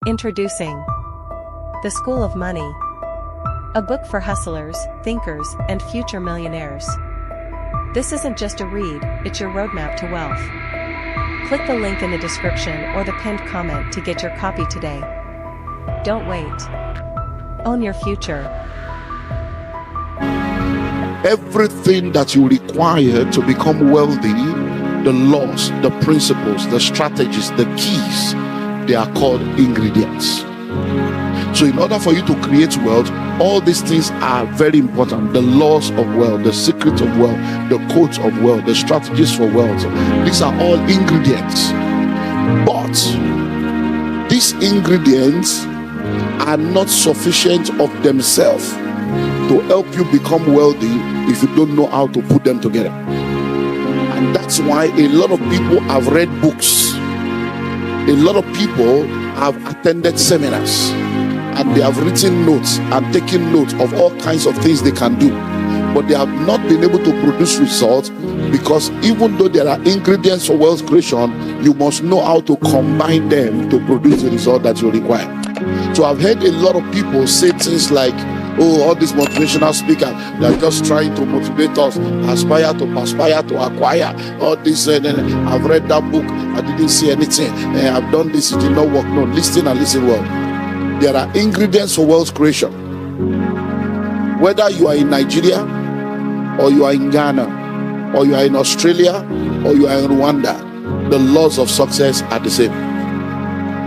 Introducing The School of Money, a book for hustlers, thinkers, and future millionaires. This isn't just a read, it's your roadmap to wealth. Click the link in the description or the pinned comment to get your copy today. Don't wait. Own your future. Everything that you require to become wealthy, the laws, the principles, the strategies, the keys, they are called ingredients. So in order for you to create wealth, all these things are very important. The laws of wealth, the secrets of wealth, the codes of wealth, the strategies for wealth, these are all ingredients. But these ingredients are not sufficient of themselves to help you become wealthy if you don't know how to put them together. And that's why a lot of people have read books. A lot of people have attended seminars and they have written notes and taken notes of all kinds of things they can do, but they have not been able to produce results, because even though there are ingredients for wealth creation, you must know how to combine them to produce the result that you require. So I've heard a lot of people say things like, oh, all these motivational speakers, they're just trying to motivate us, aspire to perspire, to acquire all this. I've read that book, I didn't see anything. I've done this, it did not work. No, listen and listen well. There are ingredients for wealth creation. Whether you are in Nigeria, or you are in Ghana, or you are in Australia, or you are in Rwanda, the laws of success are the same.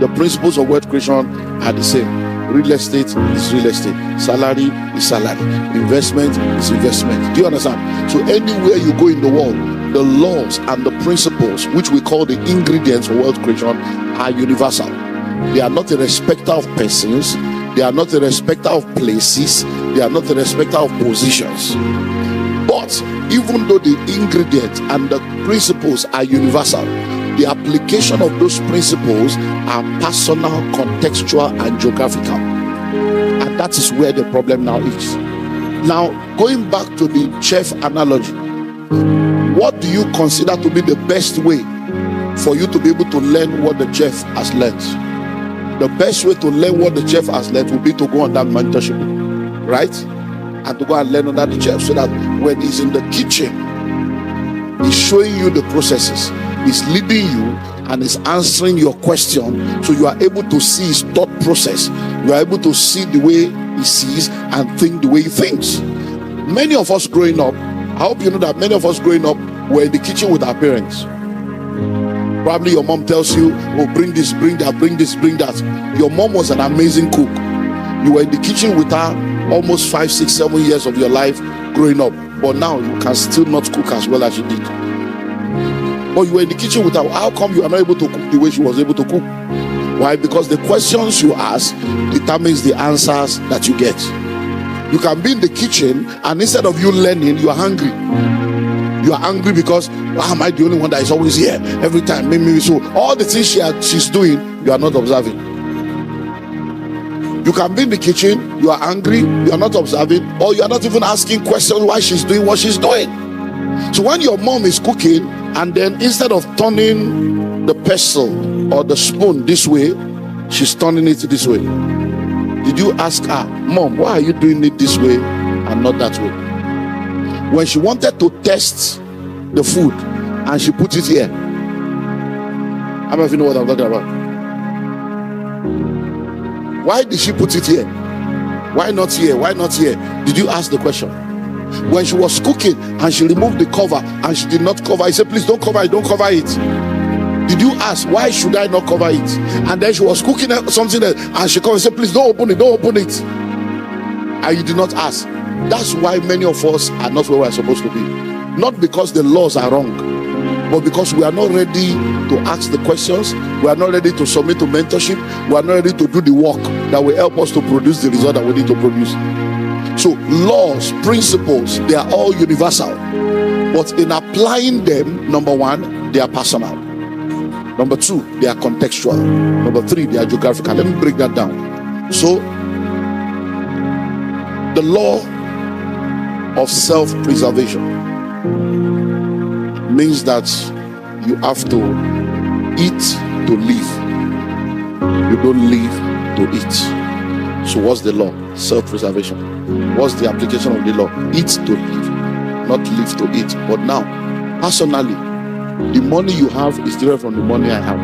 The principles of wealth creation are the same. Real estate is real estate. Salary is salary. Investment is investment. Do you understand? So anywhere you go in the world, the laws and the principles, which we call the ingredients for wealth creation, are universal. They are not a respecter of persons. They are not a respecter of places. They are not a respecter of positions. But even though the ingredients and the principles are universal, the application of those principles are personal, contextual, and geographical. And that is where the problem now is. Now, going back to the chef analogy, what do you consider to be the best way for you to be able to learn what the chef has learned? The best way to learn what the chef has learned will be to go on that mentorship, right? And to go and learn under the chef, so that when he's in the kitchen, he's showing you the processes, he's leading you, and is answering your question, so you are able to see his thought process. You are able to see the way he sees and think the way he thinks. Many of us growing up, I hope you know that many of us growing up were in the kitchen with our parents. Probably your mom tells you, oh, bring this, bring that, bring this, bring that. Your mom was an amazing cook. You were in the kitchen with her almost 5, 6, 7 years of your life growing up, but now you can still not cook as well as you did. But you were in the kitchen with her. How come you are not able to cook the way she was able to cook? Why? Because the questions you ask determines the answers that you get. You can be in the kitchen and instead of you learning, you are hungry. You are angry because, why am I the only one that is always here every time? Maybe so all the things she's doing, you are not observing. You can be in the kitchen, you are angry, you are not observing, or you are not even asking questions why she's doing what she's doing. So when your mom is cooking, and then instead of turning the pestle or the spoon this way, she's turning it this way. Did you ask her, Mom, why are you doing it this way and not that way? When she wanted to test the food and she put it here, I don't know if you know what I'm talking about. Why did she put it here? Why not here? Why not here? Did you ask the question? When she was cooking and she removed the cover and she did not cover it, said, please don't cover it, don't cover it. Did you ask, why should I not cover it? And then she was cooking something else and she covered and said, please don't open it, don't open it. And you did not ask. That's why many of us are not where we're supposed to be. Not because the laws are wrong, but because we are not ready to ask the questions, we are not ready to submit to mentorship, we are not ready to do the work that will help us to produce the result that we need to produce. So laws, principles, they are all universal, but in applying them, number one, they are personal. Number two, they are contextual. Number three, they are geographical. Let me break that down. So the law of self-preservation means that you have to eat to live. you don't live to eat. So what's the law? Self-preservation. What's the application of the law? Eat to live, not live to eat. But now, personally, the money you have is different from the money I have.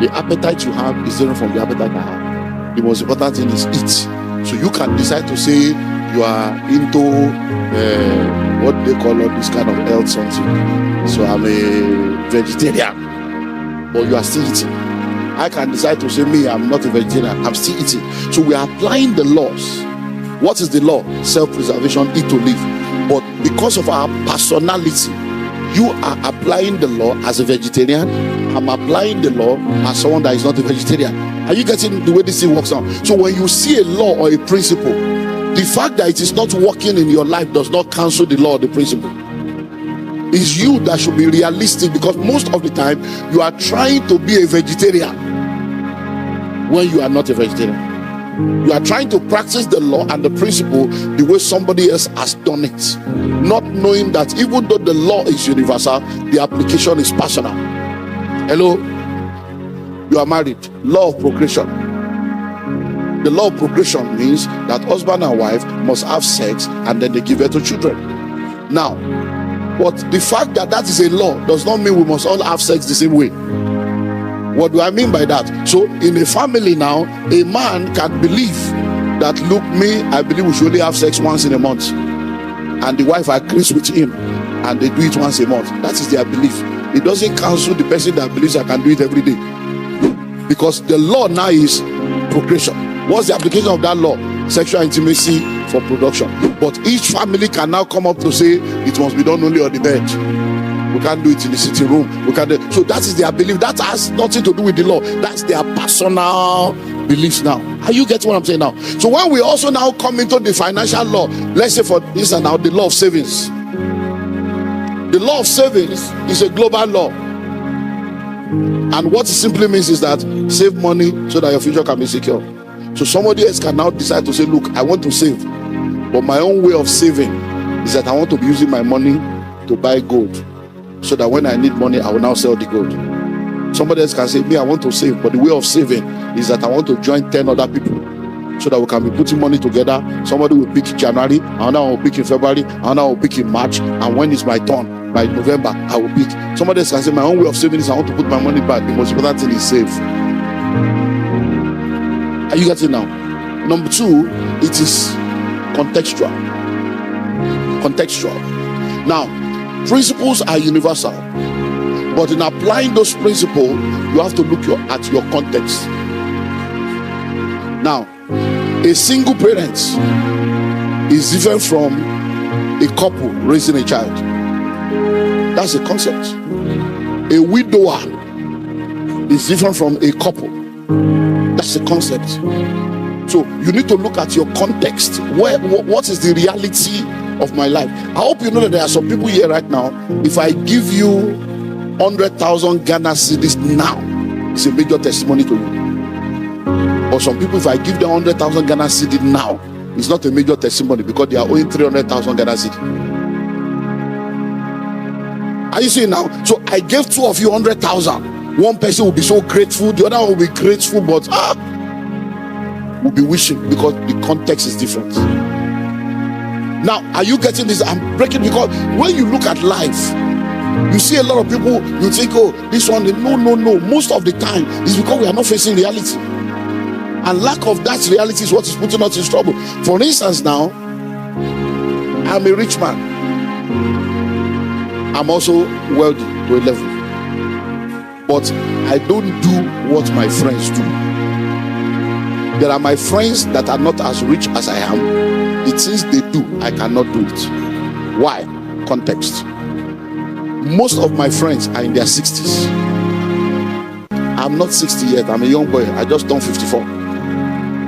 The appetite you have is different from the appetite I have. The most important thing is eat. So you can decide to say you are into what they call all this kind of health something. So I'm a vegetarian, but you are still eating. I can decide to say me, I'm not a vegetarian, I'm still eating. So we are applying the laws. What is the law? Self-preservation, eat to live. But because of our personality, you are applying the law as a vegetarian. I'm applying the law as someone that is not a vegetarian. Are you getting the way this thing works out? So when you see a law or a principle, the fact that it is not working in your life does not cancel the law or the principle. It's you that should be realistic, because most of the time you are trying to be a vegetarian when you are not a vegetarian. You are trying to practice the law and the principle the way somebody else has done it, not knowing that even though the law is universal, the application is personal. Hello? You are married. Law of procreation. The law of procreation means that husband and wife must have sex and then they give birth to children. Now, but the fact that that is a law does not mean we must all have sex the same way. What do I mean by that? So in a family now, a man can believe that, look, me, I believe we should only have sex once in a month, and the wife agrees with him and they do it once a month. That is their belief. It doesn't cancel the person that believes I can do it every day, because the law now is procreation. What's the application of that law? Sexual intimacy for production. But each family can now come up to say it must be done only on the bed. We can't do it in the sitting room. We can't do it. So that is their belief. That has nothing to do with the law. That's their personal beliefs now. Are you getting what I'm saying now? So when we also now come into the financial law, let's say for instance now the law of savings. The law of savings is a global law. And what it simply means is that save money so that your future can be secure. So somebody else can now decide to say, look, I want to save, but my own way of saving is that I want to be using my money to buy gold, so that when I need money, I will now sell the gold. Somebody else can say, me, I want to save, but the way of saving is that I want to join 10 other people, so that we can be putting money together. Somebody will pick January, another one will pick in February, another one will pick in March, and when it's my turn, by November, I will pick. Somebody else can say, my own way of saving is I want to put my money back. The most important thing is save. Are you getting now? Number two, it is contextual. Contextual. Now, principles are universal, but in applying those principles, you have to look at your context. Now, a single parent is different from a couple raising a child. That's a concept. A widower is different from a couple. That's the concept. So you need to look at your context. What is the reality of my life? I hope you know that there are some people here right now. If I give you 100,000 Ghana cedis now, it's a major testimony to you. Or some people, if I give them 100,000 Ghana cedis now, it's not a major testimony, because they are owing 300,000 Ghana cedis. Are you seeing now? So I gave two of you 100,000. One person will be so grateful, the other one will be grateful, but will be wishing, because the context is different. Now, are you getting this? I'm breaking, because when you look at life, you see a lot of people, you think, oh, this one, no. Most of the time, it's because we are not facing reality. And lack of that reality is what is putting us in trouble. For instance, now, I'm a rich man. I'm also wealthy to a level. But I don't do what my friends do. There are my friends that are not as rich as I am. The things they do, I cannot do it. Why? Context. Most of my friends are in their 60s. I'm not 60 yet. I'm a young boy. I just turned 54.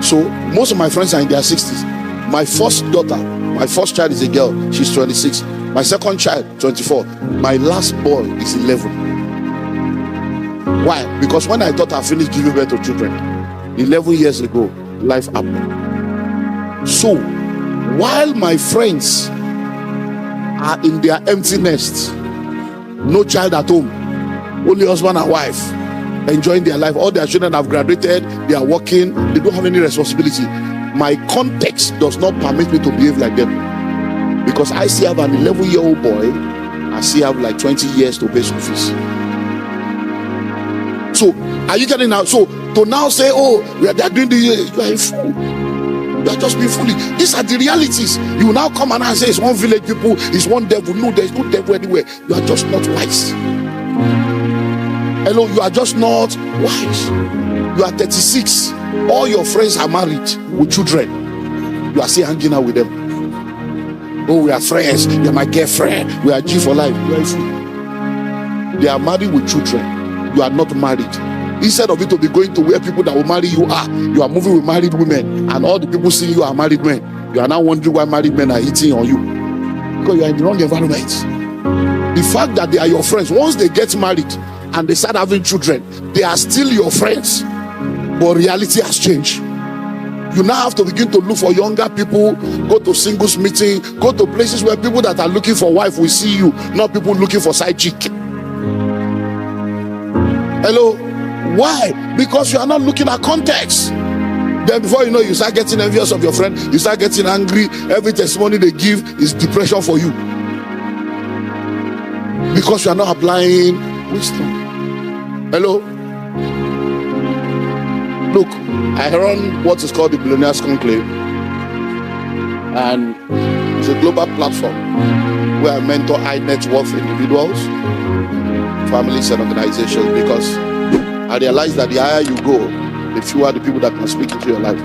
So most of my friends are in their 60s. My first daughter, my first child is a girl. She's 26. My second child, 24. My last boy is 11. Why? Because when I thought I finished giving birth to children 11 years ago, life happened. So while my friends are in their empty nest, no child at home, only husband and wife, enjoying their life. All their children have graduated, they are working, they don't have any responsibility. My context does not permit me to behave like them, because I still have an 11-year-old boy. I still have like 20 years to pay school fees. So are you getting out? So to now say, oh, we are doing the, you are a fool. You are just being foolish. These are the realities. You will now come and say it's one village people, it's one devil. No, there's no devil anywhere. You are just not wise. Hello, you are just not wise. You are 36. All your friends are married with children. You are still hanging out with them. Oh, we are friends. You are my girlfriend. We are G for life. You are a fool. They are married with children. You are not married. Instead of it to be going to where people that will marry you are moving with married women, and all the people seeing you are married men. You are now wondering why married men are hitting on you, because you are in the wrong environment. The fact that they are your friends, once they get married and they start having children, they are still your friends, but reality has changed. You now have to begin to look for younger people, go to singles meeting, go to places where people that are looking for wife will see you, not people looking for side chick. Hello? Why? Because you are not looking at context. Then before you know, you start getting envious of your friend, you start getting angry. Every testimony they give is depression for you, because you are not applying wisdom. Hello? Look, I run what is called the Billionaires Conclave, and it's a global platform where I mentor high net worth individuals, families and organizations, because I realize that the higher you go, the fewer the people that can speak into your life.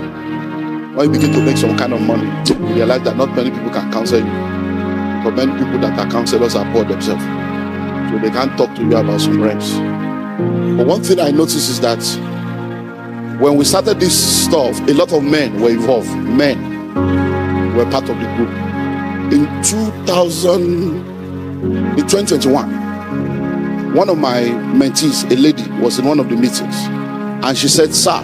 When you begin to make some kind of money, you realize that not many people can counsel you. For many people that are counselors are poor themselves, so they can't talk to you about some rents. But one thing I noticed is that when we started this stuff, a lot of men were involved. Men were part of the group. In 2021, one of my mentees, a lady, was in one of the meetings, and she said, sir,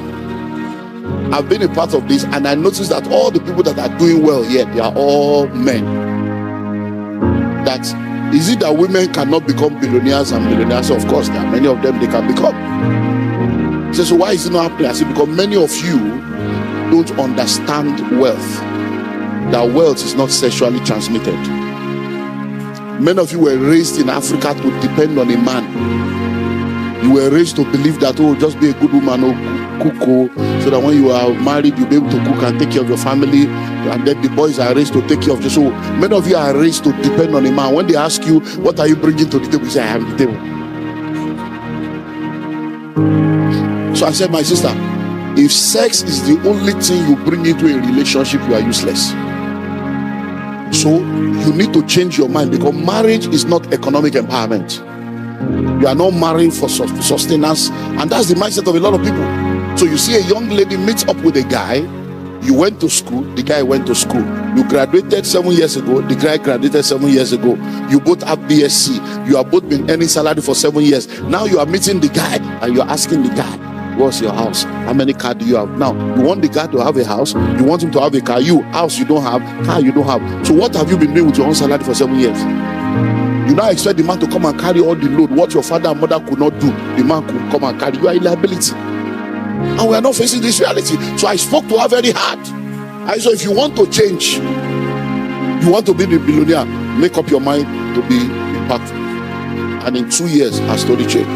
I've been a part of this, and I noticed that all the people that are doing well here, they are all men. That is it that women cannot become billionaires and millionaires? Of course, there are many of them they can become. She said, so why is it not happening? I said, because many of you don't understand wealth. That wealth is not sexually transmitted. Many of you were raised in Africa to depend on a man. You were raised to believe that, oh, just be a good woman, or cook, so that when you are married, you'll be able to cook and take care of your family. And then the boys are raised to take care of you. So many of you are raised to depend on a man. When they ask you, what are you bringing to the table? You say, I have the table. So I said, my sister, if sex is the only thing you bring into a relationship, you are useless. So you need to change your mind, because marriage is not economic empowerment. You are not marrying for sustenance, and that's the mindset of a lot of people. So you see a young lady meets up with a guy. You went to school, the guy went to school. You graduated 7 years ago, the guy graduated 7 years ago. You both have BSc. You have both been earning salary for 7 years. Now you are meeting the guy and you're asking the guy, what's your house? How many cars do you have? Now, you want the guy to have a house, you want him to have a car. You, house you don't have, car you don't have. So what have you been doing with your own salary for 7 years? You now expect the man to come and carry all the load. What your father and mother could not do, the man could come and carry. You are a liability. And we are not facing this reality. So I spoke to her very hard. I said, if you want to change, you want to be the billionaire, make up your mind to be impactful. And in 2 years, her story changed.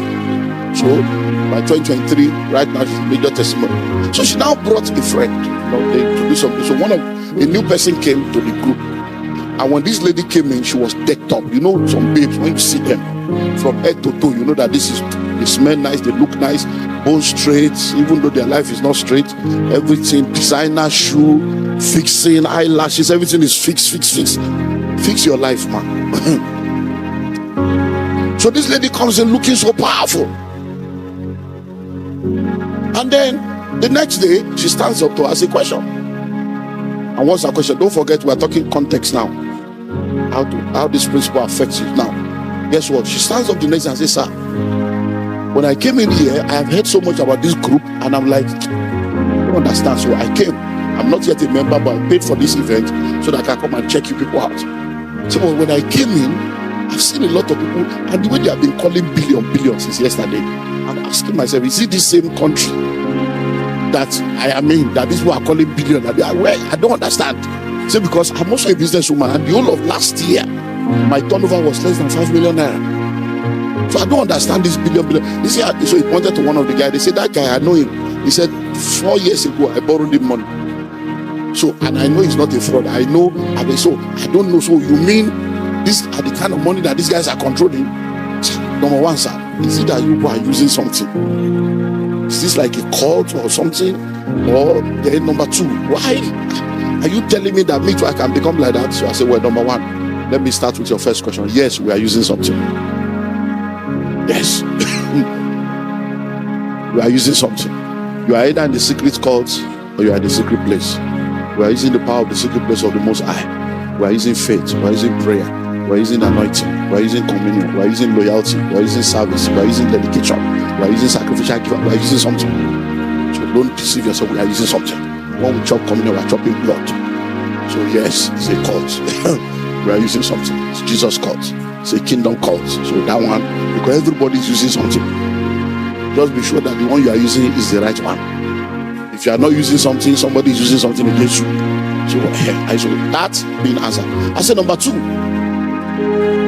So by 2023, right now, she's a major testimony. So she now brought a friend, to do something. So a new person came to the group. And when this lady came in, she was decked up. You know, some babes, when you see them from head to toe, you know that they smell nice, they look nice, bone straight, even though their life is not straight. Everything, designer shoe, fixing, eyelashes, everything is fixed. Fix your life, man. So this lady comes in looking so powerful. And then the next day, she stands up to ask a question. And what's her question? Don't forget, we're talking context now. How this principle affects you now. Guess what? She stands up the next day and says, sir, when I came in here, I have heard so much about this group, and I'm like, I don't understand. So I came. I'm not yet a member, but I paid for this event so that I can come and check you people out. So when I came in, I've seen a lot of people, and the way they have been calling billion since yesterday, asking myself, is it the same country that I am in, that these people are calling billion? I don't understand. Say, because I'm also a businesswoman, and the whole of last year, my turnover was less than 5 million naira. So I don't understand this billion. This year, so he pointed to one of the guys. They said, that guy, I know him. He said, 4 years ago, I borrowed him money. So, and I know it's not a fraud. I know, so I don't know. So you mean these are the kind of money that these guys are controlling? Number one, sir, is it that you are using something? Is this like a cult or something? Or then number two, why are you telling me that me too I can become like that? So I said, well, number one, let me start with your first question. Yes, we are using something. Yes. We are using something. You are either in the secret cult or you are in the secret place. We are using the power of the secret place of the Most High. We are using faith. We are using prayer. We are using anointing. We are using communion. We are using loyalty. We are using service. We are using dedication. We are using sacrificial giving. We are using something. So don't deceive yourself. We are using something. When we chop communion, we are chopping blood. So yes, it's a cult. We are using something. It's Jesus cult. It's a kingdom cult. So that one, because everybody is using something, just be sure that the one you are using is the right one. If you are not using something, somebody is using something against you. So that's being answered. I said number two.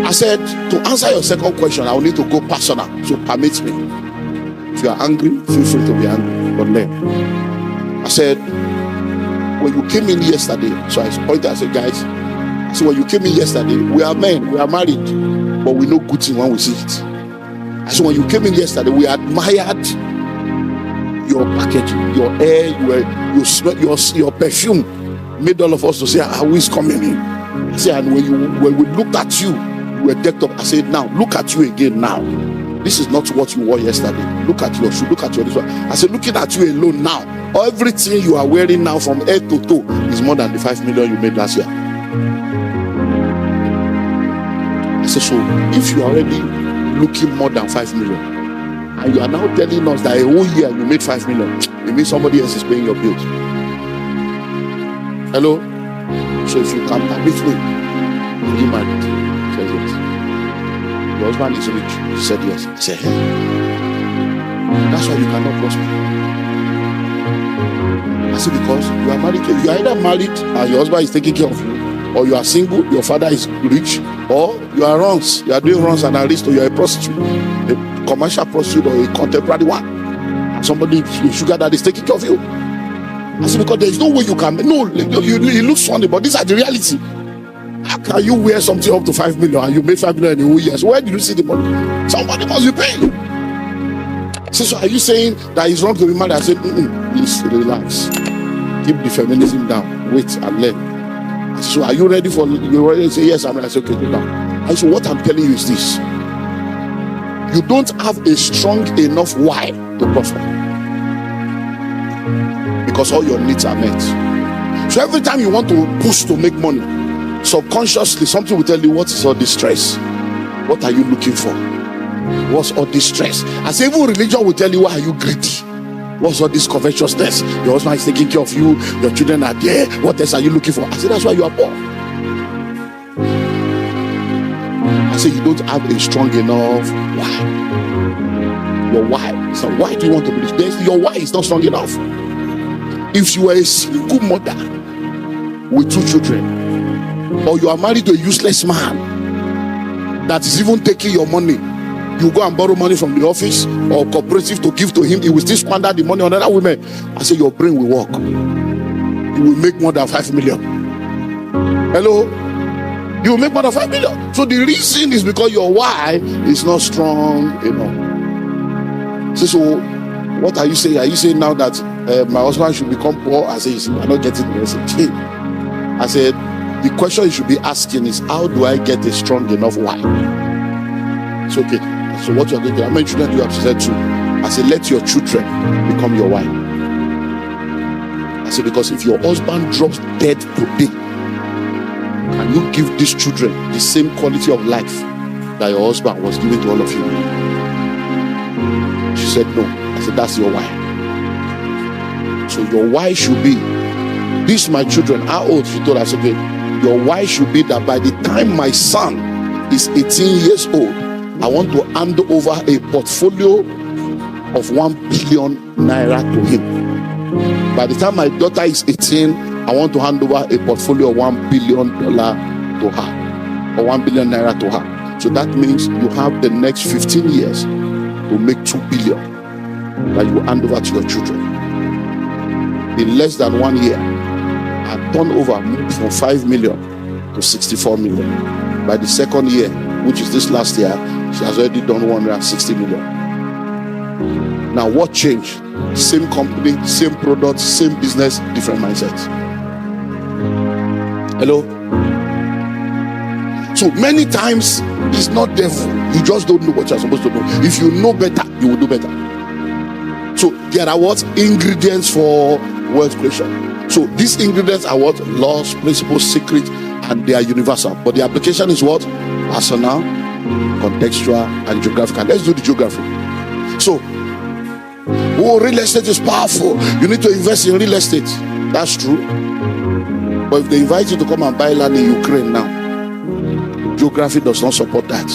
I said to answer your second question, I will need to go personal. So permit me. If you are angry, feel free to be angry. But then I said, when you came in yesterday, so I pointed, I said, guys, so when you came in yesterday, we are men, we are married, but we know good thing when we see it. So when you came in yesterday, we admired your packaging, your air, your smell, your perfume made all of us to say, who is coming in? I said, and when we looked at you, you were decked up. I said, now look at you again now. This is not what you wore yesterday. Look at your shoe, look at your this one. I said, looking at you alone now, everything you are wearing now from head to toe is more than the 5 million you made last year. I said, so if you are already looking more than 5 million, and you are now telling us that a whole year you made 5 million, it means somebody else is paying your bills. Hello? So if you can permit me, are you married? He said yes. Your husband is rich. He said yes. I said, hey, that's why you cannot prosper. I said, because you are married. You are either married and your husband is taking care of you, or you are single, your father is rich, or you are runs. You are doing runs and arrest, or you are a prostitute, a commercial prostitute or a contemporary one. And somebody, a sugar daddy is taking care of you. I said, because there is no way you can. No, it looks funny, but these are the reality. How can you wear something up to 5 million and you made 5 million in a whole year? So where did you see the money? Somebody must be paying. So are you saying that it's wrong to be married? I said, please relax. Keep the feminism down. Wait and learn. So are you ready for? You already say yes. I'm ready. I said, okay, go down. I said, what I'm telling you is this: you don't have a strong enough why to prosper, because all your needs are met. So every time you want to push to make money, subconsciously something will tell you, what is all this stress? What are you looking for? What's all this stress? I say, even religion will tell you, why are you greedy? What's all this covetousness? Your husband is taking care of you, your children are there, what else are you looking for? I say, that's why you are poor. I say, you don't have a strong enough why. Your why. So why do you want to believe? Your why is not strong enough. If you are a single mother with 2 children, or you are married to a useless man that is even taking your money, you go and borrow money from the office or cooperative to give to him, he will still squander the money on other women. I say, your brain will work. You will make more than 5 million. Hello? You will make more than 5 million. So the reason is because your why is not strong enough. So what are you saying? Are you saying now that my husband should become poor? I say, you are not getting the message. I said, the question you should be asking is, how do I get a strong enough why? It's okay. So what you are going to do? How many children do you have? She said 2. I said, let your children become your why. I said, because if your husband drops dead today, can you give these children the same quality of life that your husband was giving to all of you? She said, no. I said, that's your why. So your why should be, these my children, how old? She told us, okay, your why should be that by the time my son is 18 years old, I want to hand over a portfolio of 1 billion naira to him. By the time my daughter is 18, I want to hand over a portfolio of $1 billion to her, or 1 billion naira to her. So that means you have the next 15 years to make 2 billion that you hand over to your children. In less than 1 year, our turnover moved from 5 million to 64 million. By the second year, which is this last year, she has already done 160 million. Now, what changed? Same company, same product, same business, different mindset. Hello? So many times, it's not devil. You just don't know what you're supposed to do. If you know better, you will do better. So there are what? Ingredients for wealth creation. So these ingredients are what? Laws, principles, secret, and they are universal. But the application is what? Personal, contextual, and geographical. Let's do the geography. So, oh, real estate is powerful. You need to invest in real estate. That's true. But if they invite you to come and buy land in Ukraine now, geography does not support that.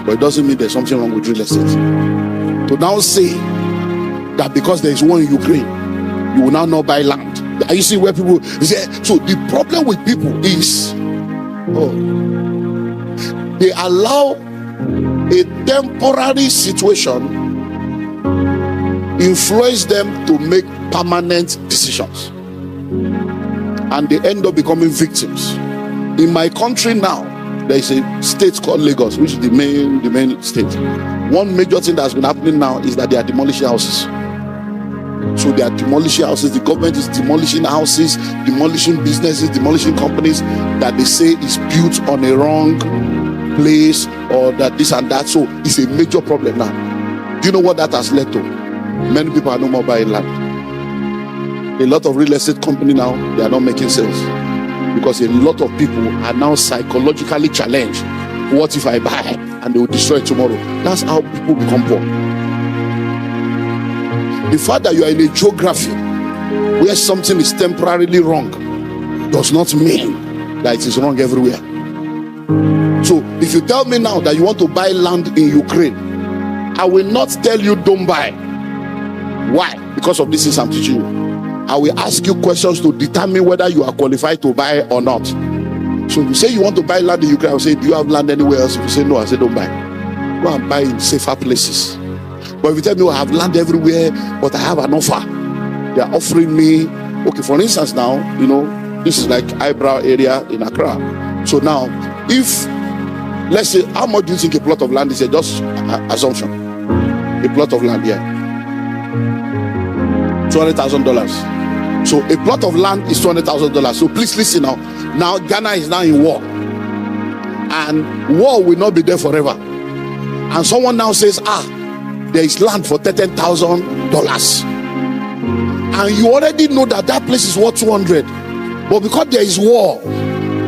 But it doesn't mean there's something wrong with real estate. To now say that because there is war in Ukraine, you will now not buy land. Are you seeing where people say? So the problem with people is, they allow a temporary situation influence them to make permanent decisions, and they end up becoming victims. In my country now, there is a state called Lagos, which is the main state. One major thing that's been happening now is that they are demolishing houses. So they are demolishing houses. The government is demolishing houses, demolishing businesses, demolishing companies that they say is built on a wrong place, or that this and that. So it's a major problem now. Do you know what that has led to? Many people are no more buying land. A lot of real estate company now, they are not making sales because a lot of people are now psychologically challenged. What if I buy and they will destroy it tomorrow? That's how people become poor. The fact that you are in a geography where something is temporarily wrong does not mean that it is wrong everywhere. So if you tell me now that you want to buy land in Ukraine, I will not tell you don't buy. Why? Because of this things I'm teaching you. I will ask you questions to determine whether you are qualified to buy or not. So if you say you want to buy land in Ukraine, I will say, do you have land anywhere else? If you say no, I say don't buy. Go and buy in safer places. But if you tell me I have land everywhere, but I have an offer, they are offering me, okay, for instance now, you know, this is like eyebrow area in Accra. So now, if, let's say, how much do you think a plot of land is? Just assumption. A plot of land here. $200,000. So a plot of land is $200,000. So please listen now. Now Ghana is now in war, and war will not be there forever. And someone now says, there is land for $10,000, and you already know that that place is worth 200, but because there is war,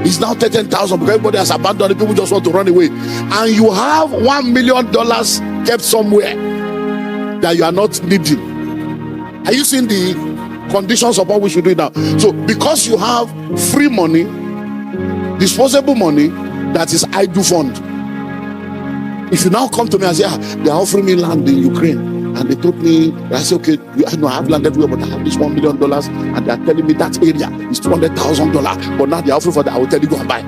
it's now 10,000 because everybody has abandoned it. People just want to run away, and you have $1 million kept somewhere that you are not needing. Are you seeing the conditions of what we should do now? So because you have free money, disposable money, that is idle fund. If you now come to me and say, they are offering me land in Ukraine, and they told me, I say, okay, I know I have land everywhere, but I have this $1 million, and they are telling me that area is $200,000, but now they are offering for that. I will tell you, go and buy.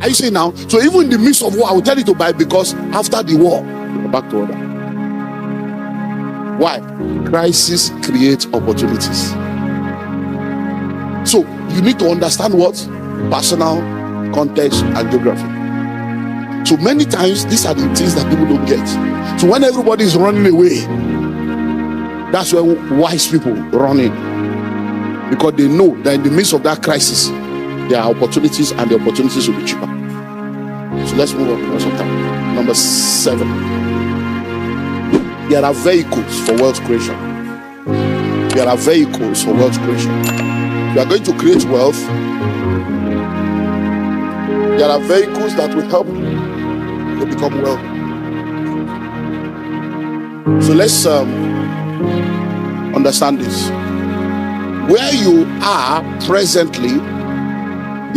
Are you seeing now? So even in the midst of war, I will tell you to buy, because after the war, we are back to order. Why? Crisis creates opportunities. So you need to understand what? Personal, context, and geography. So many times, these are the things that people don't get. So when everybody is running away, that's when wise people run in, because they know that in the midst of that crisis, there are opportunities, and the opportunities will be cheaper. So let's move on. Some time. Number 7. There are vehicles for wealth creation. There are vehicles for wealth creation. You are going to create wealth. There are vehicles that will help you to become wealthy. So let's understand this. Where you are presently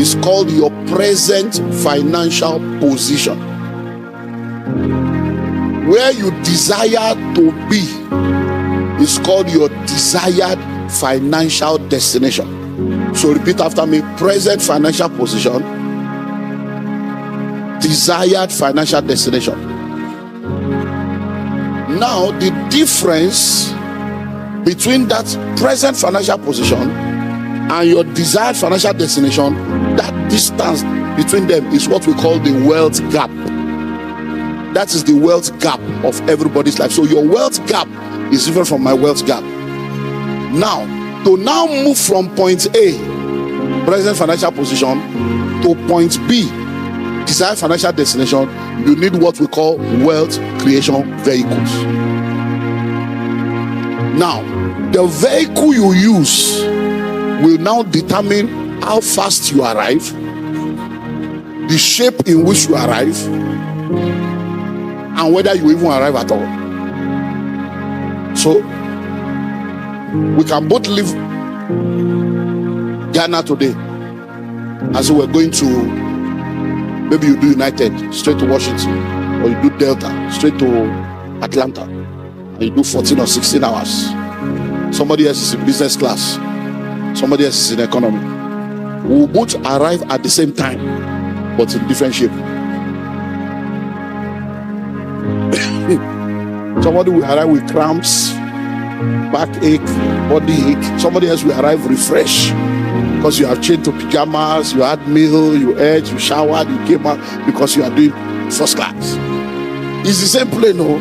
is called your present financial position. where you desire to be is called your desired financial destination. So repeat after me: present financial position, desired financial destination. Now the difference between that present financial position and your desired financial destination, that distance between them is what we call the wealth gap. That is the wealth gap of everybody's life. So your wealth gap is different from my wealth gap. Now, to now move from point A, present financial position, to point B, desired financial destination, you need what we call wealth creation vehicles. Now, the vehicle you use will now determine how fast you arrive, the shape in which you arrive, and whether you even arrive at all. So we can both leave Ghana today as we're going to, maybe you do United straight to Washington, or you do Delta straight to Atlanta, and you do 14 or 16 hours. Somebody else is in business class, somebody else is in economy. We will both arrive at the same time, but in different shape. Somebody will arrive with cramps, backache, body ache. Somebody else will arrive refreshed because you have changed to pajamas, you had meal, you ate, you showered, you came out because you are doing first class. It's the same plane, no,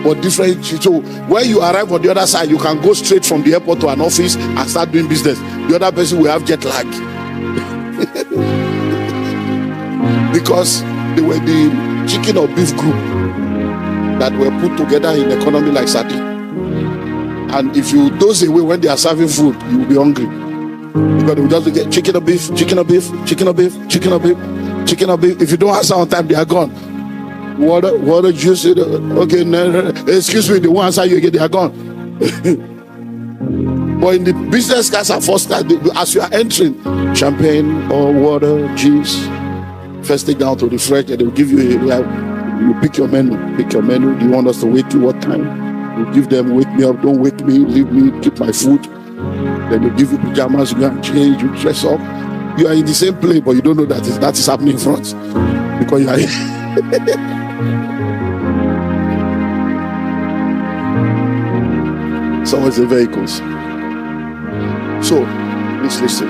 but different. So when you arrive on the other side, you can go straight from the airport to an office and start doing business. The other person will have jet lag because they were the chicken or beef group that were put together in economy like sardine. And if you doze away when they are serving food, you will be hungry, because they will just get chicken or beef, chicken or beef, chicken or beef, chicken or beef, chicken or beef. If you don't answer on time, they are gone. Water, juice. Okay, no, excuse me, they won't answer you again, they are gone. But in the business class and first class, as you are entering, champagne or water, juice, first thing down to the fridge, and they will give you you pick your menu. Pick your menu. Do you want us to wake you? What time? You give them, wake me up, don't wake me, leave me, keep my food. Then they give you pajamas, you go and change, you dress up. You are in the same place, but you don't know that is happening in front, because you are some of the vehicles. So please listen.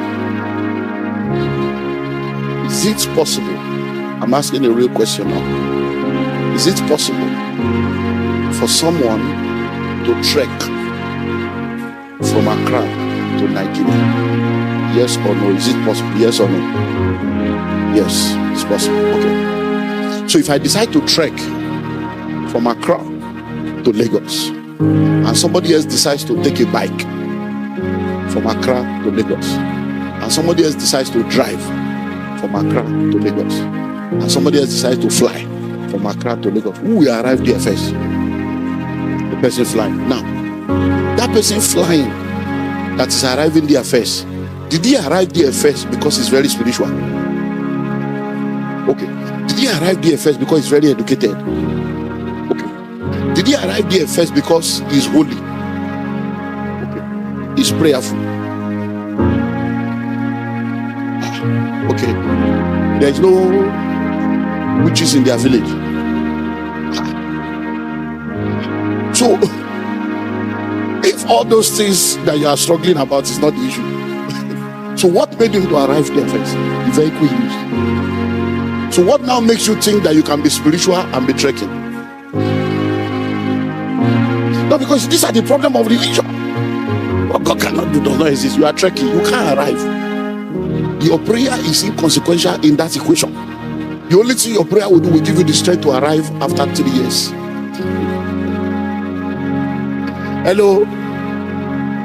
Is it possible? I'm asking a real question now. Is it possible for someone to trek from Accra to Nigeria? Yes or no? Is it possible? Yes or no? Yes, it's possible. Okay. So if I decide to trek from Accra to Lagos, and somebody else decides to take a bike from Accra to Lagos, and somebody else decides to drive from Accra to Lagos, and somebody else decides to fly from Accra to Lagos, who will arrive there first? The person flying. Now, that person flying that is arriving there first, did he arrive there first because he's very spiritual? Okay. Did he arrive there first because he's very educated? Okay. Did he arrive there first because he's holy? Okay. He's prayerful. Okay. There is no witches in their village. So, if all those things that you are struggling about is not the issue, so what made him to arrive there first? The vehicle used. So what now makes you think that you can be spiritual and be trekking? No, because these are the problem of religion. What God cannot do does not exist. You are trekking, you can't arrive. Your prayer is inconsequential in that equation. The only thing your prayer will do will give you the strength to arrive after 3 years. Hello.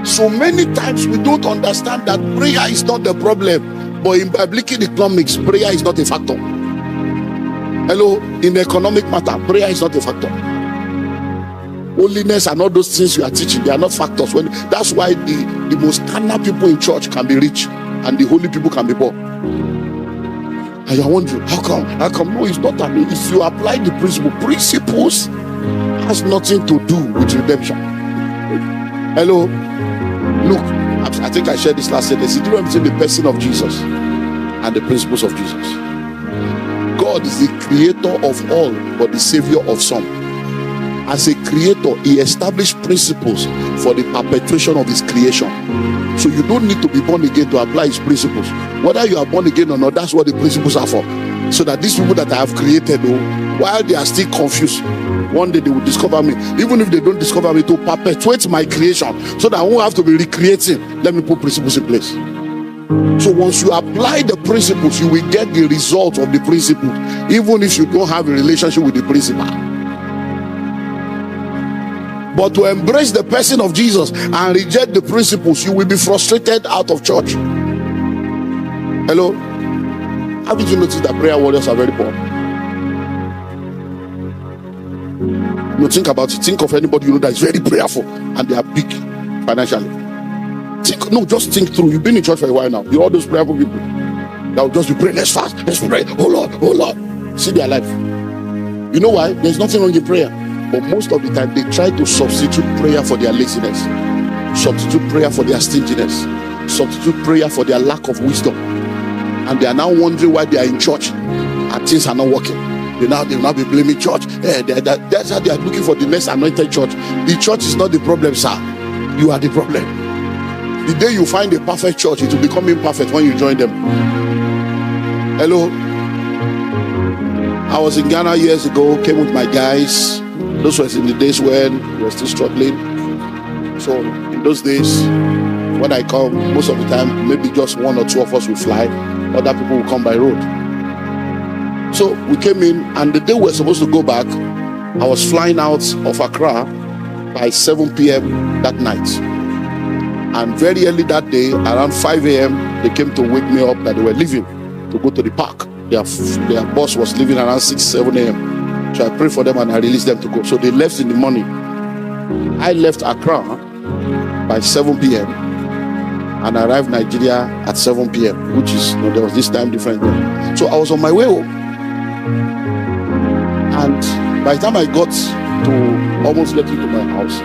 So many times we don't understand that prayer is not the problem, but in biblical economics, prayer is not a factor. Hello. In economic matter, prayer is not a factor. Holiness and all those things you are teaching, they are not factors. That's why the most carnal people in church can be rich and the holy people can be poor. And you are wondering, how come? No, it's not that. If you apply the principles has nothing to do with redemption. Hello? Look, I think I shared this last sentence. You don't between the person of Jesus and the principles of Jesus. God is the creator of all, but the savior of some. As a creator, he established principles for the perpetuation of his creation. So you don't need to be born again to apply his principles. Whether you are born again or not, that's what the principles are for. So that these people that I have created, while they are still confused, one day they will discover me. Even if they don't discover me, to perpetuate my creation, so that I won't have to be recreating. Let me put principles in place. So once you apply the principles, you will get the result of the principle, even if you don't have a relationship with the principle. But to embrace the person of Jesus and reject the principles, you will be frustrated out of church. Hello? Haven't you noticed that prayer warriors are very poor? No, think about it. Think of anybody you know that is very prayerful and they are big financially. Just think through. You've been in church for a while now. You're all those prayerful people that will just be praying. Let's fast. Let's pray. Oh Lord, oh Lord. See their life. You know why? There's nothing wrong in prayer. But most of the time, they try to substitute prayer for their laziness, substitute prayer for their stinginess, substitute prayer for their lack of wisdom. And they are now wondering why they are in church and things are not working. They will now be blaming church. That's how they are looking for the next anointed church. The church is not the problem, sir. You are the problem. The day you find a perfect church, it will become imperfect when you join them. Hello? I was in Ghana years ago, came with my guys. Those were in the days when we were still struggling. So in those days, when I come, most of the time, maybe just one or two of us will fly. Other people will come by road. So we came in, and the day we were supposed to go back, I was flying out of Accra by 7 p.m. that night. And very early that day, around 5 a.m., they came to wake me up that they were leaving to go to the park. Their boss was leaving around 6, 7 a.m. So I prayed for them and I released them to go. So they left in the morning. I left Accra by 7 p.m. and arrived Nigeria at 7 p.m., which is, there was this time difference there. So I was on my way home. And by the time I got to almost get into my house,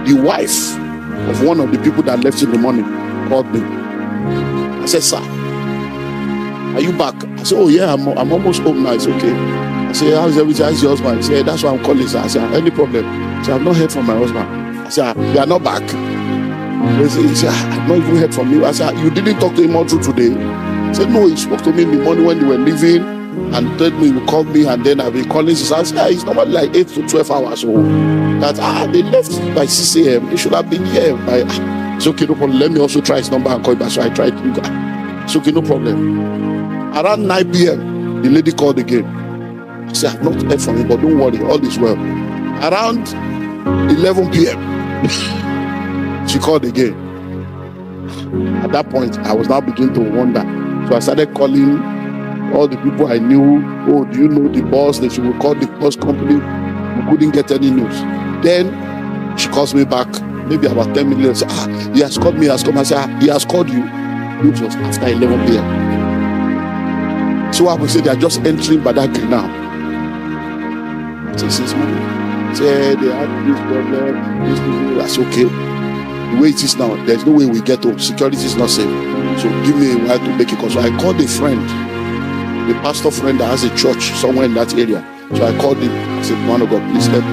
the wife of one of the people that left in the morning called me. I said, sir, are you back? I said, oh yeah, I'm almost home now. It's okay. I said, how's everything? How's your husband? He said, that's why I'm calling, sir. I said, any problem? I said, I've not heard from my husband. I said, you are not back? He said, I've not even heard from you. I said, you didn't talk to him all through today? He said, no, he spoke to me in the morning when they were leaving and told me he called me, and then I've been calling since. I said, it's normally like 8 to 12 hours old. That they left by 6 a.m. They should have been here by. It's okay, no problem. Let me also try his number and call him back. So I tried. It's okay, no problem. Around 9 p.m., the lady called again. I said, I've not heard from him, but don't worry, all is well. Around 11 p.m., she called again. At that point, I was now beginning to wonder. So I started calling all the people I knew. Oh, do you know the boss? That she would call the bus company. We couldn't get any news. Then she calls me back, maybe about 10 minutes. He has called me, he has come. I said, he has called you. It was after 11 p.m. So I would say they are just entering Badagry now. Say, 6 months. Say they have this problem. That's okay. The way it is now, there's no way we get home. Security is not safe. So give me a while to make it. So I called a friend, the pastor friend that has a church somewhere in that area. So I called him. I said, man of God, please let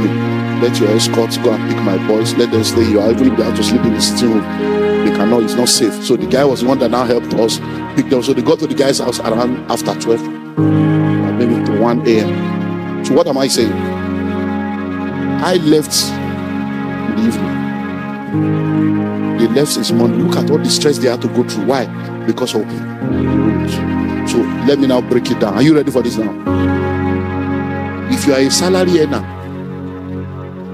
your escorts go and pick my boys. Let them stay here. Even if they have to sleep in the sitting room, they cannot. It's not safe. So the guy was the one that now helped us pick them. So they got to the guy's house around after 12, maybe to 1 a.m. So what am I saying? I left in the evening. They left this morning. Look at all the stress they had to go through. Why? Because of the rules. So let me now break it down. Are you ready for this now? If you are a salary earner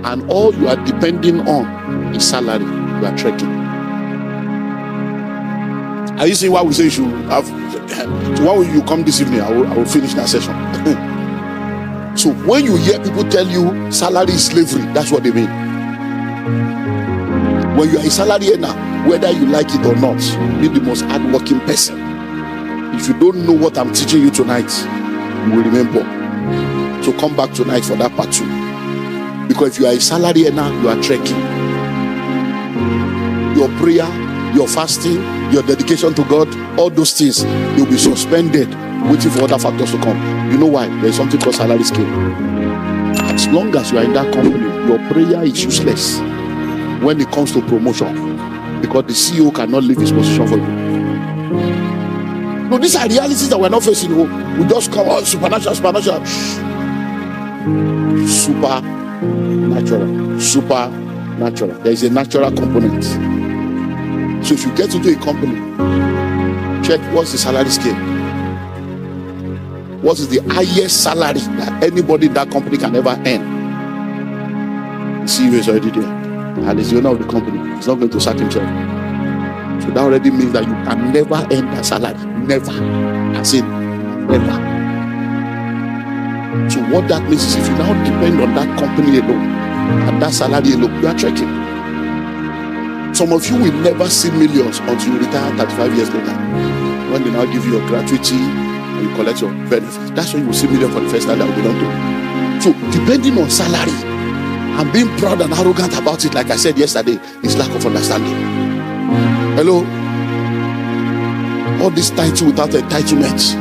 and all you are depending on is salary, you are trekking. Are you seeing why we say you should have? So why will you come this evening? I will finish that session. So when you hear people tell you salary is slavery, that's what they mean. When you are a salary earner, whether you like it or not, be the most hardworking person. If you don't know what I'm teaching you tonight, you will remember. So come back tonight for that part 2. Because if you are a salary earner, you are trekking. Your prayer, your fasting, your dedication to God, all those things, you'll be suspended, waiting for other factors to come. You know why? There's something called salary scale. As long as you are in that company, your prayer is useless when it comes to promotion, because the CEO cannot leave his position for you. No, these are realities that we're not facing. We just come on supernatural. Supernatural. There is a natural component. So if you get into a company, check what's the salary scale. What is the highest salary that anybody in that company can ever earn? The CEO is already there, and is the owner of the company. He's not going to sack himself. So that already means that you can never earn that salary. Never. As in, never. So what that means is if you now depend on that company alone and that salary alone, you are trekking. Some of you will never see millions until you retire 35 years later. When they now give you your gratuity and you collect your benefits, that's when you will see millions for the first time that will belong to you. So depending on salary and being proud and arrogant about it, like I said yesterday, is lack of understanding. Hello? All this title without entitlement,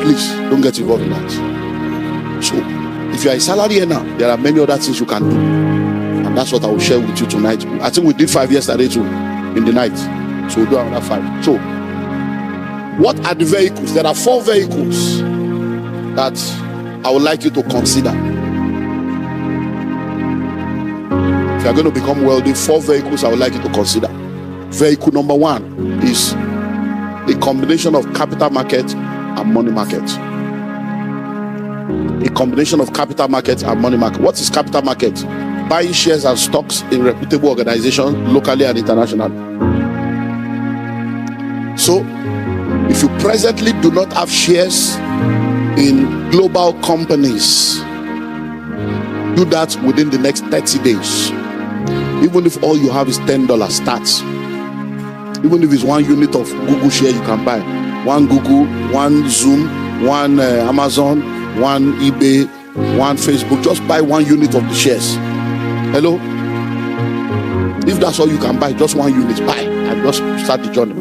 please don't get involved in that. So if you are a salary earner, there are many other things you can do, and that's what I will share with you tonight. I think we did 5 yesterday too in the night, so we'll do another 5. So what are the vehicles? There are 4 vehicles that I would like you to consider. If you are going to become wealthy, 4 vehicles I would like you to consider. Vehicle number 1 is a combination of capital market and money market. A combination of capital market and money market. What is capital market? Buying shares and stocks in reputable organizations, locally and internationally. So, if you presently do not have shares in global companies, do that within the next 30 days. Even if all you have is $10, start. Even if it's 1 unit of Google share you can buy. 1 Google, 1 Zoom, 1 Amazon, 1 eBay, 1 Facebook. Just buy 1 unit of the shares. Hello? If that's all you can buy, just 1 unit, buy and just start the journey.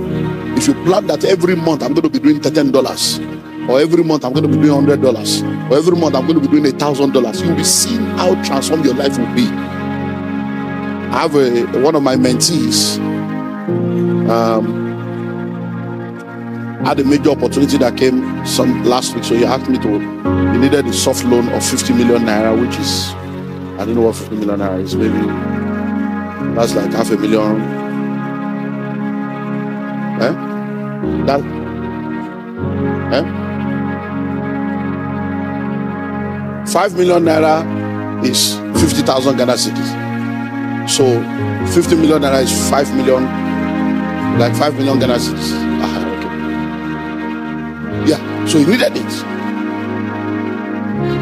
If you plan that every month I'm going to be doing $10, or every month I'm going to be doing $100, or every month I'm going to be doing $1,000, you'll be seeing how transformed your life will be. I have one of my mentees had a major opportunity that came last week. So he asked me he needed a soft loan of 50 million naira, which is, I don't know what 50 million naira is, maybe that's like $500,000. $5 million naira is 50,000 Ghana cedis. So 50 million naira is 5 million, like 5 million Ghana cedis. Okay. Yeah, so he needed it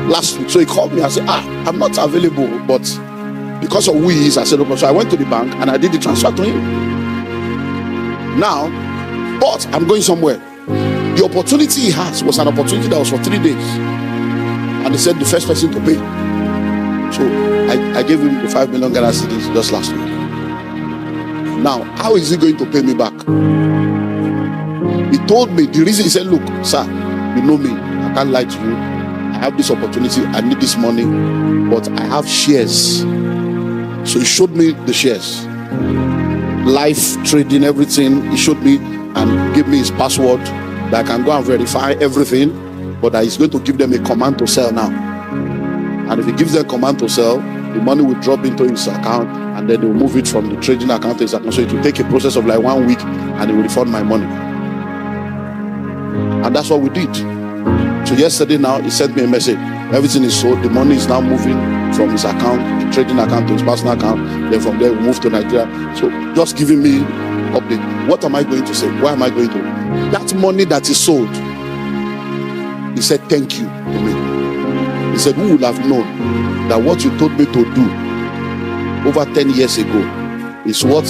last week. So he called me and said, I'm not available, but because of who he is, I said, okay. So I went to the bank and I did the transfer to him. Now, but I'm going somewhere. The opportunity he has was an opportunity that was for 3 days. And he said the first person to pay. So I gave him the 5 million Ghana cedis just last week. Now, how is he going to pay me back? He told me the reason. He said, look, sir, you know me, I can't lie to you. I have this opportunity, I need this money, but I have shares. So he showed me the shares, life trading, everything. He showed me and gave me his password that I can go and verify everything, but that he's going to give them a command to sell now. And if he gives them a command to sell, the money will drop into his account, and then they will move it from the trading account to his account. So it will take a process of like 1 week, and he will refund my money. And that's what we did. So yesterday now, he sent me a message. Everything is sold. The money is now moving from his account, the trading account, to his personal account. Then from there, we move to Nigeria. So just giving me update. What am I going to say? Why am I going to? That money that is sold, he said thank you to me. He said, who would have known that what you told me to do over 10 years ago is what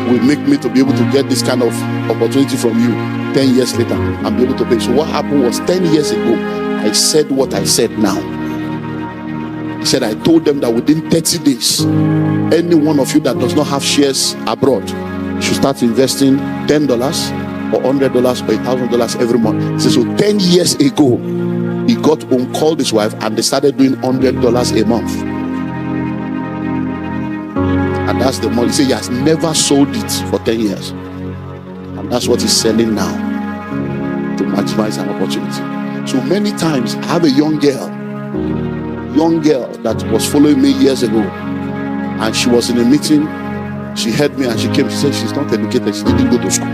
will make me to be able to get this kind of opportunity from you 10 years later and be able to pay. So what happened was 10 years ago, I said what I said now. He said, I told them that within 30 days, any one of you that does not have shares abroad should start investing $10 or $100 or $1,000 every month. He said, so 10 years ago, he got home, called his wife, and they started doing $100 a month. And that's the money. He said he has never sold it for 10 years. And that's what he's selling now to maximize an opportunity. So many times, I have a young girl that was following me years ago, and she was in a meeting. She heard me and she came. She said she's not educated, she didn't go to school,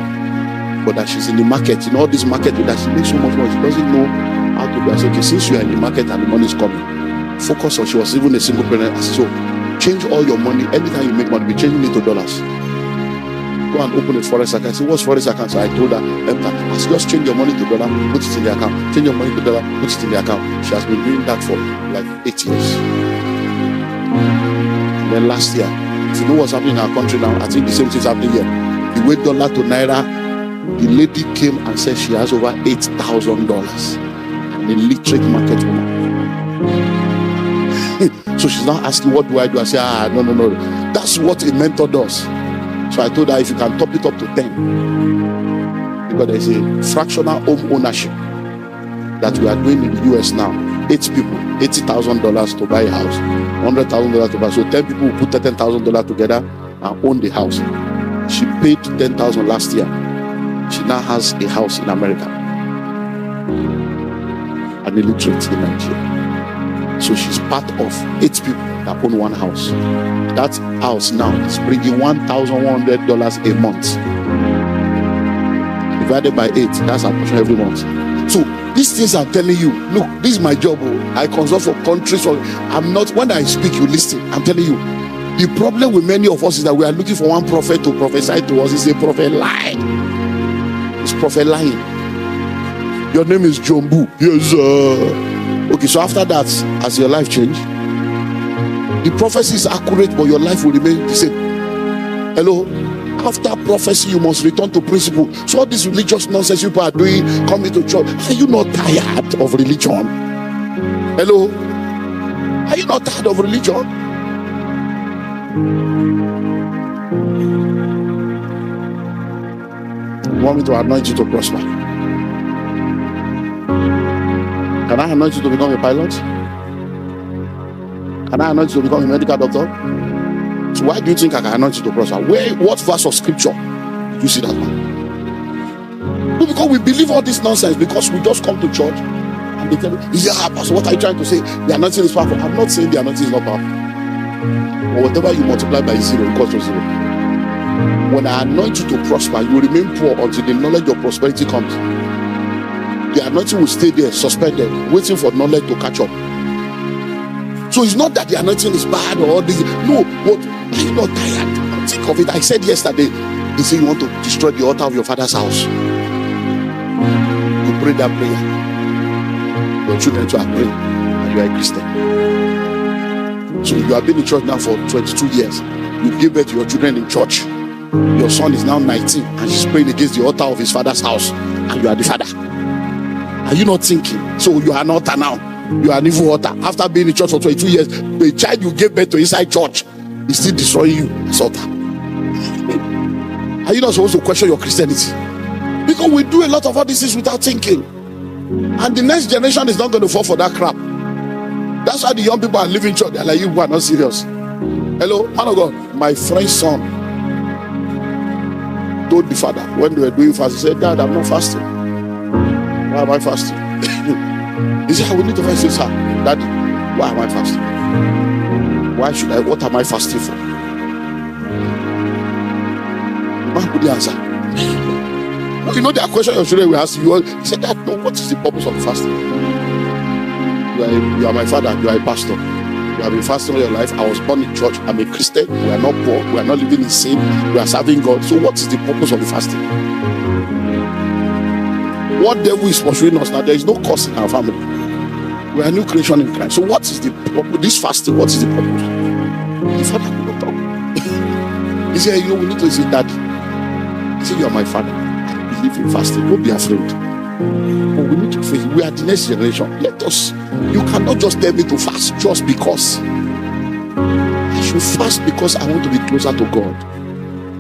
but that she's in the market, in all this market, that she makes so much money, she doesn't know how to do. I said, okay, since you are in the market and the money is coming, focus on. She was even a single parent. I said, so change all your money. Anytime you make money, be changing it to dollars. Go and open a forex account. I said, what's forex account? So I told her, I said, just change your money to dollar, put it in the account. Change your money to dollar, put it in the account. She has been doing that for like 8 years. And then last year, if you know what's happening in our country now, I think the same thing is happening here. The way dollar to naira, the lady came and said she has over $8,000. An illiterate market woman. So she's now asking, what do I do? I say, no. That's what a mentor does. So I told her, if you can top it up to 10, because there's a fractional home ownership that we are doing in the US now. 8 people, $80,000 to buy a house, $100,000 to buy. So 10 people will put $10,000 together and own the house. She paid $10,000 last year. She now has a house in America, an illiterate in Nigeria. So she's part of 8 people that own one house. That house now is bringing $1,100 a month. Divided by 8, that's our portion every month. So these things I'm telling you, look, this is my job. I consult for countries. I'm not, when I speak, you listen. I'm telling you, the problem with many of us is that we are looking for one prophet to prophesy to us. It's a prophet lying. It's prophet lying. Your name is Jumbu. Yes, sir. Okay, so after that, has your life changed? The prophecy is accurate, but your life will remain the same. Hello? After prophecy, you must return to principle. So all this religious nonsense people are doing, coming to church, are you not tired of religion? Hello? Are you not tired of religion? You want me to anoint you to prosper? Can I anoint you to become a pilot? Can I anoint you to become a medical doctor? So why do you think I can anoint you to prosper? What verse of scripture do you see that one? No, because we believe all this nonsense, because we just come to church and they tell you, Pastor, what are you trying to say? The anointing is powerful. I'm not saying the anointing is not powerful. But whatever you multiply by 0 equals to 0. When I anoint you to prosper, you remain poor until the knowledge of prosperity comes. The anointing will stay there, suspended, waiting for knowledge to catch up. So it's not that the anointing is bad or all this. No, but are you not tired? Think of it. I said yesterday, they say you want to destroy the altar of your father's house. You pray that prayer. Your children too are praying, and you are a Christian. So you have been in church now for 22 years. You give birth to your children in church. Your son is now 19 and he's praying against the altar of his father's house, and you are the father. Are you not thinking? So you are an altar now. You are an evil altar. After being in church for 22 years, the child you gave birth to inside church is still destroying you as altar. Are you not supposed to question your Christianity? Because we do a lot of all these things without thinking. And the next generation is not going to fall for that crap. That's why the young people are leaving church. They're like, you are not serious. Hello, man of God. My friend's son told the father when they were doing fast, he said, Dad, I'm not fasting. Why am I fasting? He said, we need to fast. He said, sir, Daddy, why am I fasting? Why should I? What am I fasting for? The man couldn't answer. No, you know that question your children will ask you. He said, Dad, no, what is the purpose of fasting? You are my father, you are a pastor. You have been fasting all your life. I was born in church. I'm a Christian. We are not poor. We are not living in sin. We are serving God. So what is the purpose of the fasting? What devil is pursuing us now? There is no curse in our family. We are a new creation in Christ. So what is the purpose? This fasting, what is the purpose? The father could not talk. He said, we need to say, Daddy. He said, you are my father. I believe in fasting. Don't be afraid. But we need to face. We are the next generation. Let us. You cannot just tell me to fast just because. I should fast because I want to be closer to God.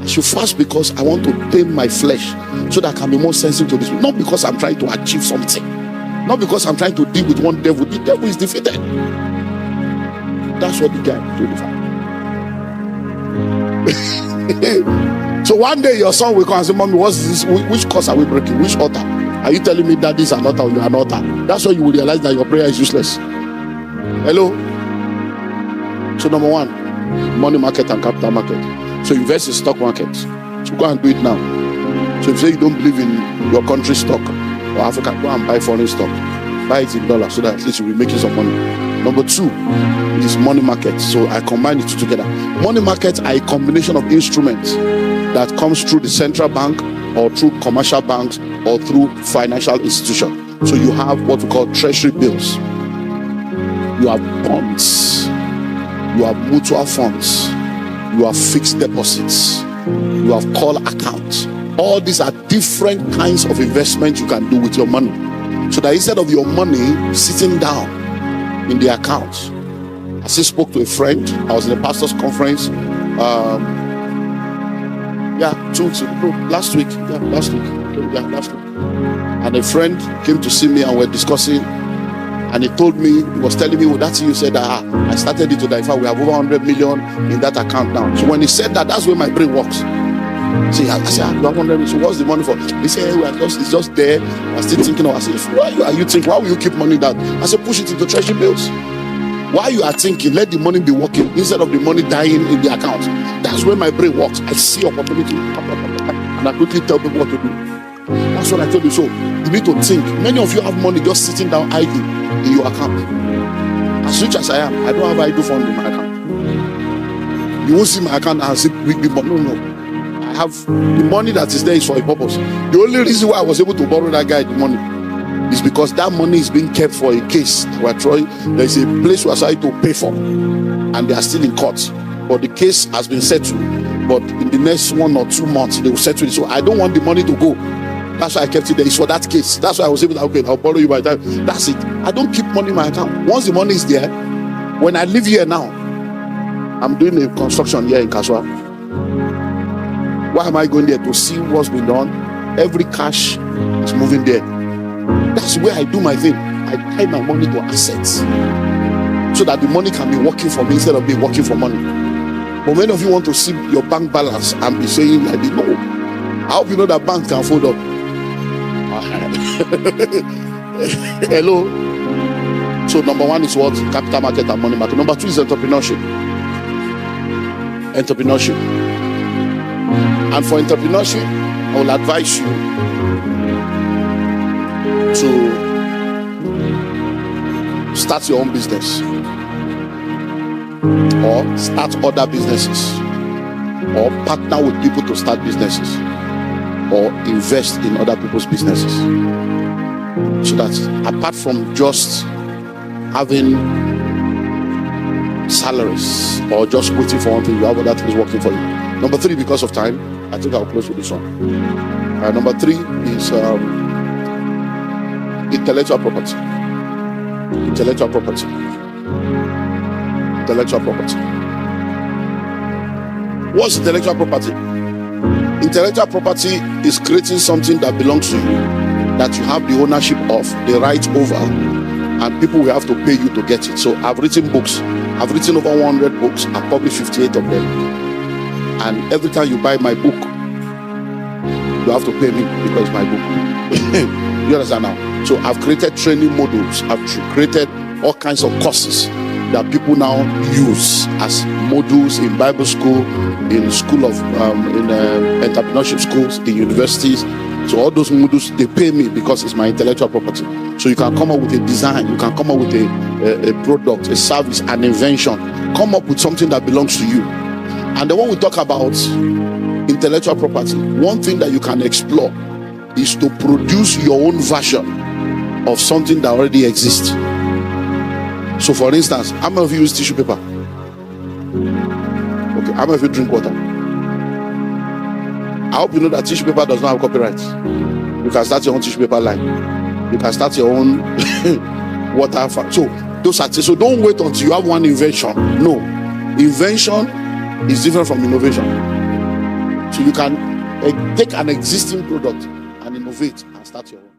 I should fast because I want to tame my flesh so that I can be more sensitive to this. Not because I'm trying to achieve something. Not because I'm trying to deal with one devil. The devil is defeated. That's what the guy told. So one day your son will come and say, Mommy, what's this? Which curse are we breaking? Which altar? Are you telling me that this is an altar or you are an altar? That's why you will realize that your prayer is useless. Hello? So number one, money market and capital market. So invest in stock market. So go and do it now. So if you say you don't believe in your country's stock or Africa, go and buy foreign stock. Buy it in dollars so that at least you'll be making some money. Number two is money market. So I combine the two together. Money markets are a combination of instruments that comes through the central bank or through commercial banks or through financial institutions. So you have what we call treasury bills. You have bonds. You have mutual funds. You have fixed deposits. You have call accounts. All these are different kinds of investment you can do with your money. So that instead of your money sitting down in the account, I just spoke to a friend. I was in a pastor's conference. Last week. And a friend came to see me and we're discussing. And he told me, he was telling me, well, that's you said that I started it to that. In fact, we have over 100 million in that account now. So when he said that, that's where my brain works. See, I said, you have 100 million. So what's the money for? He said, hey, it's just there. I'm still thinking of. I said, why are you thinking? Why will you keep money down? I said, push it into treasury bills. While you are thinking, let the money be working instead of the money dying in the account. That's where my brain works. I see opportunity and I quickly tell people what to do. That's what I told you. So you need to think. Many of you have money just sitting down idle in your account. As rich as I am, I don't have idle fund in my account. You won't see my account and say big money. No. I have the money that is there is for a purpose. The only reason why I was able to borrow that guy the money is because that money is being kept for a case. There is a place where I started to pay for, and they are still in court. But the case has been settled. But in the next 1 or 2 months, they will settle it. So I don't want the money to go. That's why I kept it there. It's for that case. That's why I was able to, okay, I'll borrow you by time. That's it. I don't keep money in my account. Once the money is there, when I live here now, I'm doing a construction here in Kaswa. Why am I going there? To see what's been done. Every cash is moving there. That's where I do my thing. I tie my money to assets so that the money can be working for me instead of me working for money. But many of you want to see your bank balance and be saying like this. No. I hope you know that bank can fold up. Hello. So number one is what? Capital market and money market. Number two is entrepreneurship. And for entrepreneurship, I will advise you to start your own business or start other businesses or partner with people to start businesses or invest in other people's businesses. So that apart from just having salaries or just waiting for one thing, you have other things working for you. Number three, because of time, I think I'll close with this one. Number three is intellectual property. What's intellectual property? Intellectual property is creating something that belongs to you, that you have the ownership of, the right over, and people will have to pay you to get it. So I've written books. I've written over 100 books. I've published 58 of them. And every time you buy my book, you have to pay me because it's my book. You understand now? So I've created training modules. I've created all kinds of courses that people now use as modules in Bible school, in school of entrepreneurship schools, in universities. So all those modules, they pay me because it's my intellectual property. So you can come up with a design, you can come up with a product, a service, an invention. Come up with something that belongs to you. And then when we talk about intellectual property, one thing that you can explore is to produce your own version of something that already exists. So for instance, how many of you use tissue paper? Okay, how many of you drink water? I hope you know that tissue paper does not have copyright. You can start your own tissue paper line. You can start your own water. So those are, so don't wait until you have one invention. No, invention is different from innovation. So you can take an existing product and innovate and start your own.